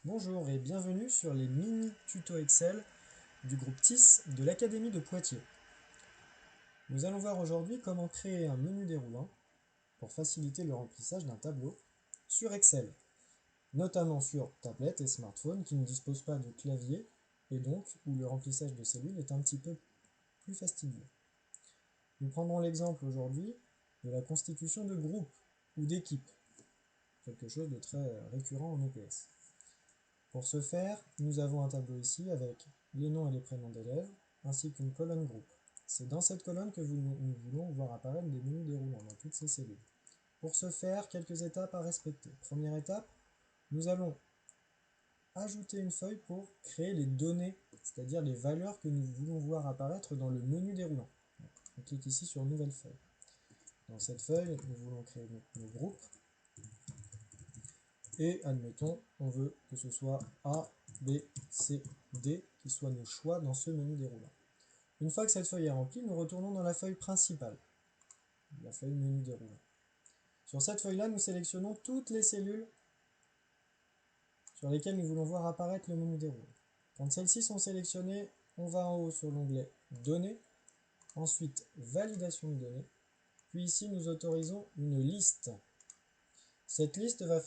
Bonjour et bienvenue sur les mini-tutos Excel du groupe TIS de l'Académie de Poitiers. Nous allons voir aujourd'hui comment créer un menu déroulant pour faciliter le remplissage d'un tableau sur Excel, notamment sur tablette et smartphone qui ne disposent pas de clavier et donc où le remplissage de cellules est un petit peu plus fastidieux. Nous prendrons l'exemple aujourd'hui de la constitution de groupes ou d'équipes, quelque chose de très récurrent en EPS. Pour ce faire, nous avons un tableau ici avec les noms et les prénoms d'élèves, ainsi qu'une colonne groupe. C'est dans cette colonne que nous voulons voir apparaître des menus déroulants dans toutes ces cellules. Pour ce faire, quelques étapes à respecter. Première étape, nous allons ajouter une feuille pour créer les données, c'est-à-dire les valeurs que nous voulons voir apparaître dans le menu déroulant. On clique ici sur Nouvelle feuille. Dans cette feuille, nous voulons créer nos groupes. Et admettons, on veut que ce soit A, B, C, D qui soient nos choix dans ce menu déroulant. Une fois que cette feuille est remplie, nous retournons dans la feuille principale, la feuille menu déroulant. Sur cette feuille-là, nous sélectionnons toutes les cellules sur lesquelles nous voulons voir apparaître le menu déroulant. Quand celles-ci sont sélectionnées, on va en haut sur l'onglet Données, ensuite Validation de données, puis ici nous autorisons une liste. Cette liste va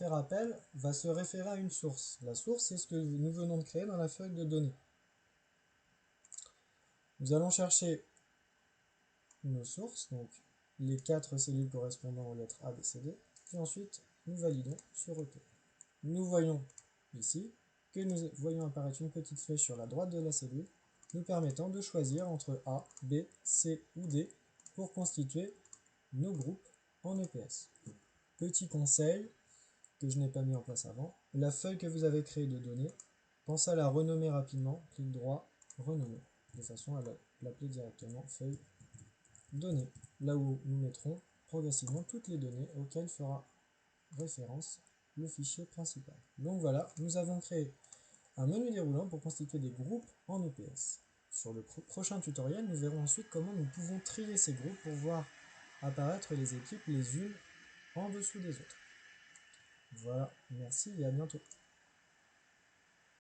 se référer à une source. La source, c'est ce que nous venons de créer dans la feuille de données. Nous allons chercher nos sources, donc les 4 cellules correspondant aux lettres A, B, C, D, puis ensuite nous validons sur OK. Nous voyons ici que nous voyons apparaître une petite flèche sur la droite de la cellule, nous permettant de choisir entre A, B, C ou D pour constituer nos groupes en EPS. Petit conseil que je n'ai pas mis en place avant, la feuille que vous avez créée de données, pensez à la renommer rapidement, clic droit, renommer, de façon à l'appeler directement feuille données, là où nous mettrons progressivement toutes les données auxquelles fera référence le fichier principal. Donc voilà, nous avons créé un menu déroulant pour constituer des groupes en EPS. Sur le prochain tutoriel, nous verrons ensuite comment nous pouvons trier ces groupes pour voir apparaître les équipes les unes en dessous des autres. Voilà, merci et à bientôt.